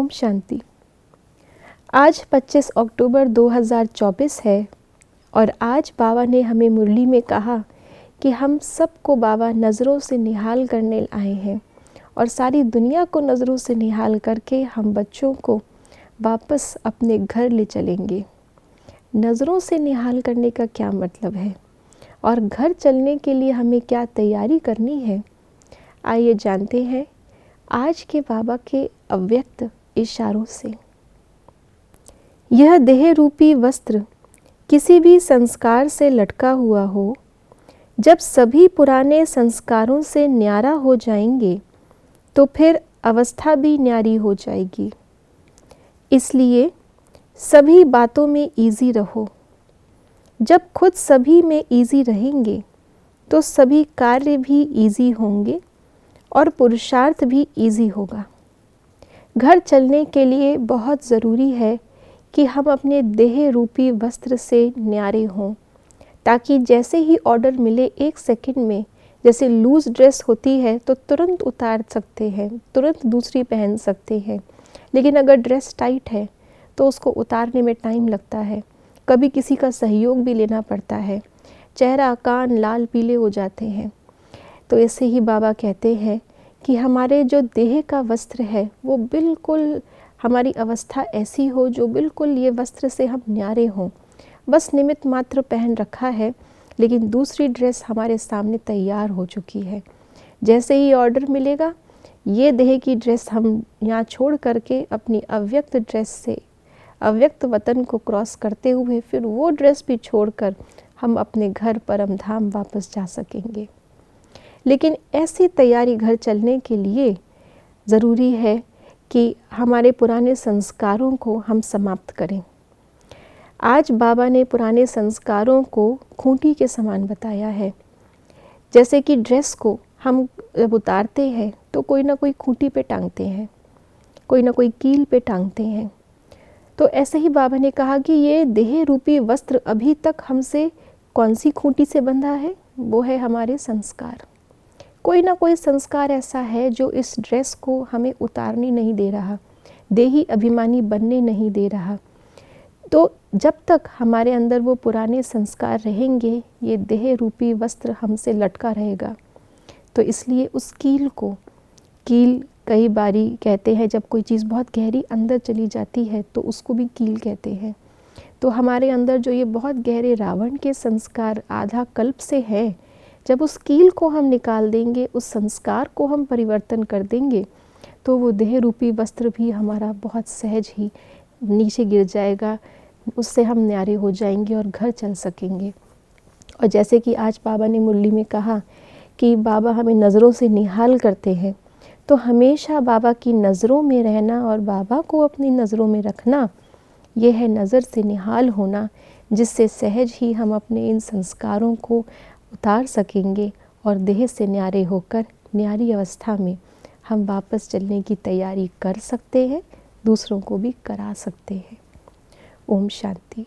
ओम शांति। आज 25 अक्टूबर 2024 है और आज बाबा ने हमें मुरली में कहा कि हम सबको बाबा नज़रों से निहाल करने आए हैं और सारी दुनिया को नज़रों से निहाल करके हम बच्चों को वापस अपने घर ले चलेंगे। नज़रों से निहाल करने का क्या मतलब है और घर चलने के लिए हमें क्या तैयारी करनी है, आइए जानते हैं आज के बाबा के अव्यक्त इशारों से। यह देह रूपी वस्त्र किसी भी संस्कार से लटका हुआ हो, जब सभी पुराने संस्कारों से न्यारा हो जाएंगे तो फिर अवस्था भी न्यारी हो जाएगी। इसलिए सभी बातों में इजी रहो। जब खुद सभी में इजी रहेंगे तो सभी कार्य भी इजी होंगे और पुरुषार्थ भी इजी होगा। घर चलने के लिए बहुत ज़रूरी है कि हम अपने देह रूपी वस्त्र से न्यारे हों, ताकि जैसे ही ऑर्डर मिले 1 सेकंड में, जैसे लूज़ ड्रेस होती है तो तुरंत उतार सकते हैं, तुरंत दूसरी पहन सकते हैं। लेकिन अगर ड्रेस टाइट है तो उसको उतारने में टाइम लगता है, कभी किसी का सहयोग भी लेना पड़ता है, चेहरा कान लाल पीले हो जाते हैं। तो ऐसे ही बाबा कहते हैं कि हमारे जो देह का वस्त्र है वो बिल्कुल हमारी अवस्था ऐसी हो जो बिल्कुल ये वस्त्र से हम न्यारे हों। बस निमित्त मात्र पहन रखा है, लेकिन दूसरी ड्रेस हमारे सामने तैयार हो चुकी है। जैसे ही ऑर्डर मिलेगा, ये देह की ड्रेस हम यहाँ छोड़ करके अपनी अव्यक्त ड्रेस से अव्यक्त वतन को क्रॉस करते हुए फिर वो ड्रेस भी छोड़कर हम अपने घर परम धाम वापस जा सकेंगे। लेकिन ऐसी तैयारी घर चलने के लिए ज़रूरी है कि हमारे पुराने संस्कारों को हम समाप्त करें। आज बाबा ने पुराने संस्कारों को खूंटी के समान बताया है। जैसे कि ड्रेस को हम जब उतारते हैं तो कोई ना कोई खूंटी पे टांगते हैं, कोई ना कोई कील पे टांगते हैं। तो ऐसे ही बाबा ने कहा कि ये देह रूपी वस्त्र अभी तक हमसे कौन सी खूंटी से बंधा है, वो है हमारे संस्कार। कोई ना कोई संस्कार ऐसा है जो इस ड्रेस को हमें उतारने नहीं दे रहा, देही अभिमानी बनने नहीं दे रहा। तो जब तक हमारे अंदर वो पुराने संस्कार रहेंगे, ये देह रूपी वस्त्र हमसे लटका रहेगा। तो इसलिए उस कील को, कील कई बारी कहते हैं जब कोई चीज़ बहुत गहरी अंदर चली जाती है तो उसको भी कील कहते हैं। तो हमारे अंदर जो ये बहुत गहरे रावण के संस्कार आधा कल्प से है, जब उस कील को हम निकाल देंगे, उस संस्कार को हम परिवर्तन कर देंगे, तो वो देह रूपी वस्त्र भी हमारा बहुत सहज ही नीचे गिर जाएगा, उससे हम न्यारे हो जाएंगे और घर चल सकेंगे। और जैसे कि आज बाबा ने मुरली में कहा कि बाबा हमें नज़रों से निहाल करते हैं, तो हमेशा बाबा की नज़रों में रहना और बाबा को अपनी नज़रों में रखना, ये है नज़र से निहाल होना, जिससे सहज ही हम अपने इन संस्कारों को उतार सकेंगे और देह से न्यारे होकर न्यारी अवस्था में हम वापस चलने की तैयारी कर सकते हैं, दूसरों को भी करा सकते हैं। ओम शांति।